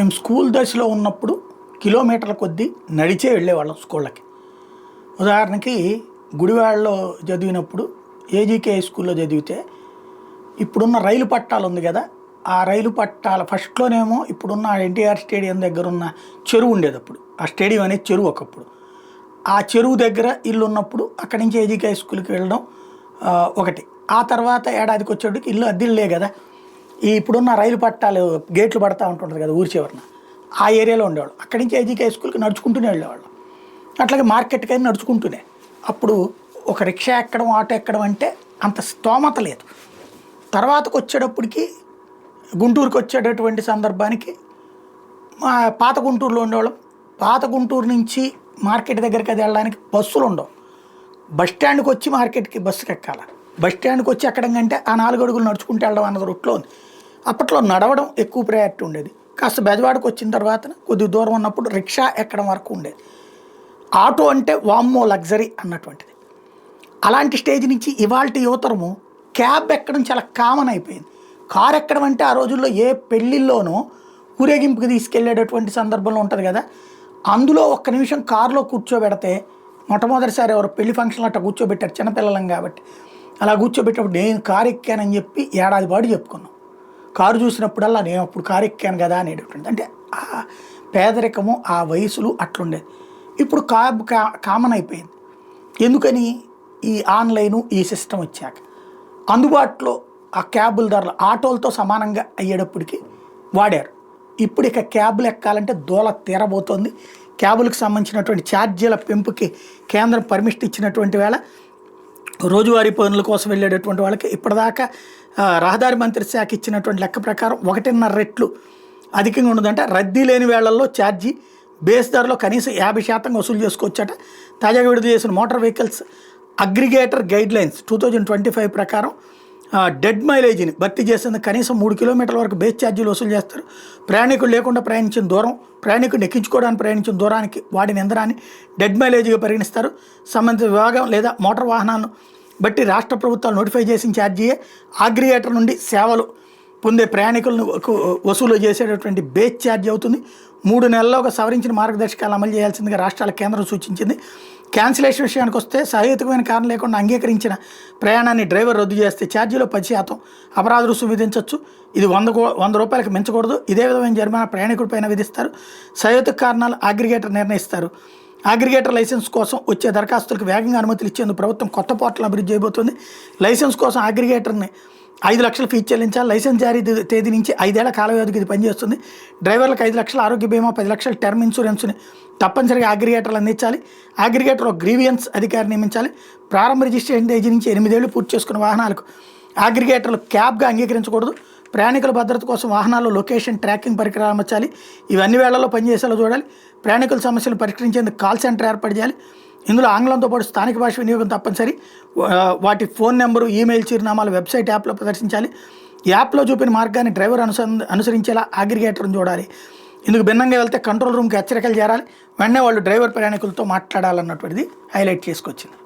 మేము స్కూల్ దశలో ఉన్నప్పుడు కిలోమీటర్ల కొద్దీ నడిచే వెళ్ళేవాళ్ళం స్కూళ్ళకి. ఉదాహరణకి గుడివాడలో చదివినప్పుడు ఏజీకే హై స్కూల్లో చదివితే ఇప్పుడున్న రైలు పట్టాలు ఉంది కదా, ఆ రైలు పట్టాల ఫస్ట్లోనేమో ఇప్పుడున్న ఎన్టీఆర్ స్టేడియం దగ్గర ఉన్న చెరువు ఉండేది. అప్పుడు ఆ స్టేడియం అనేది చెరువు ఒకప్పుడు. ఆ చెరువు దగ్గర ఇల్లు ఉన్నప్పుడు అక్కడి నుంచి ఏజీకే హై స్కూల్కి వెళ్ళడం ఒకటి. ఆ తర్వాత ఏడాదికి వచ్చేటికి ఇల్లు అద్దిల్లే కదా, ఈ ఇప్పుడున్న రైలు పట్టాలు గేట్లు పడతా ఉంటుంటుంది కదా ఊరి చివరన, ఆ ఏరియాలో ఉండేవాళ్ళు. అక్కడి నుంచి ఏజీకే హై స్కూల్కి నడుచుకుంటూనే వెళ్ళేవాళ్ళు. అట్లాగే మార్కెట్కి అయినా నడుచుకుంటూనే. అప్పుడు ఒక రిక్షా ఎక్కడం, ఆటో ఎక్కడం అంటే అంత స్తోమత లేదు. తర్వాతకు వచ్చేటప్పటికి గుంటూరుకి వచ్చేటటువంటి సందర్భానికి పాత గుంటూరులో ఉండేవాళ్ళం. పాత గుంటూరు నుంచి మార్కెట్ దగ్గరికి అది వెళ్ళడానికి బస్సులు ఉండవు. బస్ స్టాండ్కి వచ్చి మార్కెట్కి బస్సుకి ఎక్కాలి. బస్ స్టాండ్కి వచ్చి ఎక్కడం కంటే ఆ 4 అడుగులు నడుచుకుంటూ వెళ్ళడం అన్నది రూట్లో ఉంది. అప్పట్లో నడవడం ఎక్కువ ప్రయారిటీ ఉండేది. కాస్త బెజవాడకు వచ్చిన తర్వాత కొద్ది దూరం ఉన్నప్పుడు రిక్షా ఎక్కడం వరకు ఉండేది. ఆటో అంటే వామ్మో లగ్జరీ అన్నటువంటిది. అలాంటి స్టేజ్ నుంచి ఇవాల్టి యువతరము క్యాబ్ ఎక్కడం చాలా కామన్ అయిపోయింది. కారు ఎక్కడం అంటే ఆ రోజుల్లో ఏ పెళ్ళిళ్ళలోనో ఊరేగింపుకి తీసుకెళ్లేటటువంటి సందర్భంలో ఉంటుంది కదా, అందులో ఒక్క నిమిషం కారులో కూర్చోబెడితే, మొట్టమొదటిసారి ఎవరు పెళ్లి ఫంక్షన్లో అట్లా కూర్చోబెట్టారు చిన్నపిల్లలం కాబట్టి, అలా కూర్చోబెట్టినప్పుడు నేను కారు ఎక్కానని చెప్పి ఏడాది పాటు చెప్పుకున్నాం. కారు చూసినప్పుడల్లా నేను అప్పుడు కారు ఎక్కాను కదా అనేటటువంటి, అంటే ఆ పేదరికము ఆ వయసులు అట్లుండేది. ఇప్పుడు క్యాబ్ కామన్ అయిపోయింది. ఎందుకని? ఈ ఆన్లైను ఈ సిస్టమ్ వచ్చాక అందుబాటులో ఆ క్యాబుల ధరలు ఆటోలతో సమానంగా అయ్యేటప్పటికి వాడారు. ఇప్పుడు ఇక క్యాబులు ఎక్కాలంటే దూల తీరబోతోంది. క్యాబులకు సంబంధించినటువంటి ఛార్జీల పెంపుకి కేంద్రం పర్మిషన్ ఇచ్చినటువంటి వేళ రోజువారీ పనుల కోసం వెళ్ళేటటువంటి వాళ్ళకి ఇప్పటిదాకా రహదారి మంత్రి శాఖ ఇచ్చినటువంటి లెక్క ప్రకారం 1.5 రెట్లు అధికంగా ఉండదంటే, రద్దీ లేని వేళల్లో ఛార్జీ బేస్ ధరలో కనీసం 50% వసూలు చేసుకోవచ్చట. తాజాగా విడుదల చేసిన మోటార్ వెహికల్స్ అగ్రిగేటర్ గైడ్లైన్స్ 2025 ప్రకారం డెడ్ మైలేజీని భర్తీ చేసేందుకు కనీసం 3 కిలోమీటర్ల వరకు బేస్ ఛార్జీలు వసూలు చేస్తారు. ప్రయాణికులు లేకుండా ప్రయాణించిన దూరం, ప్రయాణికుడిని ఎక్కించుకోవడానికి ప్రయాణించిన దూరానికి వాడిన ఇంధనాన్ని డెడ్ మైలేజీగా పరిగణిస్తారు. సంబంధిత విభాగం లేదా మోటార్ వాహనాలను బట్టి రాష్ట్ర ప్రభుత్వాలు నోటిఫై చేసిన ఛార్జీయే అగ్రిగేటర్ నుండి సేవలు పొందే ప్రయాణికులను వసూలు చేసేటటువంటి బేస్ ఛార్జీ అవుతుంది. 3 నెలల్లోగా సవరించిన మార్గదర్శకాలు అమలు చేయాల్సిందిగా రాష్ట్రాల కేంద్రం సూచించింది. క్యాన్సిలేషన్ విషయానికి వస్తే సహేతుకమైన కారణం లేకుండా అంగీకరించిన ప్రయాణాన్ని డ్రైవర్ రద్దు చేస్తే ఛార్జీలో 10% అపరాధ రుసుము విధించవచ్చు. ఇది 100 రూపాయలకు మించకూడదు. ఇదే విధమైన జరిమానా ప్రయాణికుడిపైన విధిస్తారు. సహేతుక కారణాలు అగ్రిగేటర్ నిర్ణయిస్తారు. అగ్రిగేటర్ లైసెన్స్ కోసం వచ్చే దరఖాస్తులకు వేగంగా అనుమతులు ఇచ్చేందుకు ప్రభుత్వం కొత్త పోర్టల్ అభివృద్ధి చేయబోతుంది. లైసెన్స్ కోసం అగ్రిగేటర్ని 5 లక్షలు ఫీజు చెల్లించాలి. లైసెన్స్ జారీ తేదీ నుంచి 5 ఏళ్ల కాల వ్యవధికి ఇది పనిచేస్తుంది. డ్రైవర్లకు 5 లక్షల ఆరోగ్య బీమా, 10 లక్షల టర్మ్ ఇన్సూరెన్స్ని తప్పనిసరిగా అగ్రిగేటర్లు అందించాలి. అగ్రిగేటర్ గ్రీవియన్స్ అధికారి నియమించాలి. ప్రారంభ రిజిస్ట్రేషన్ తేదీ నుంచి 8 ఏళ్లు పూర్తి చేసుకున్న వాహనాలకు అగ్రిగేటర్లు క్యాబ్గా అంగీకరించకూడదు. ప్రయాణికుల భద్రత కోసం వాహనాల్లో లొకేషన్ ట్రాకింగ్ పరికరాలు అమర్చాలి. ఇవి అన్ని వేళల్లో పనిచేసేలా చూడాలి. ప్రయాణికుల సమస్యలు పరిష్కరించేందుకు కాల్ సెంటర్ ఏర్పాటు చేయాలి. ఇందులో ఆంగ్లంతో పాటు స్థానిక భాష వినియోగం తప్పనిసరి. వాటి ఫోన్ నెంబరు, ఈమెయిల్ చిరునామాలు వెబ్సైట్ యాప్లో ప్రదర్శించాలి. యాప్లో చూపిన మార్గాన్ని డ్రైవర్ అనుసరించేలా అగ్రిగేటర్ను చూడాలి. ఇందుకు భిన్నంగా వెళ్తే కంట్రోల్ రూమ్కి హెచ్చరికలు చేరాలి. వెంటనే వాళ్ళు డ్రైవర్ ప్రయాణికులతో మాట్లాడాలన్నటువంటిది హైలైట్ చేసుకొచ్చింది.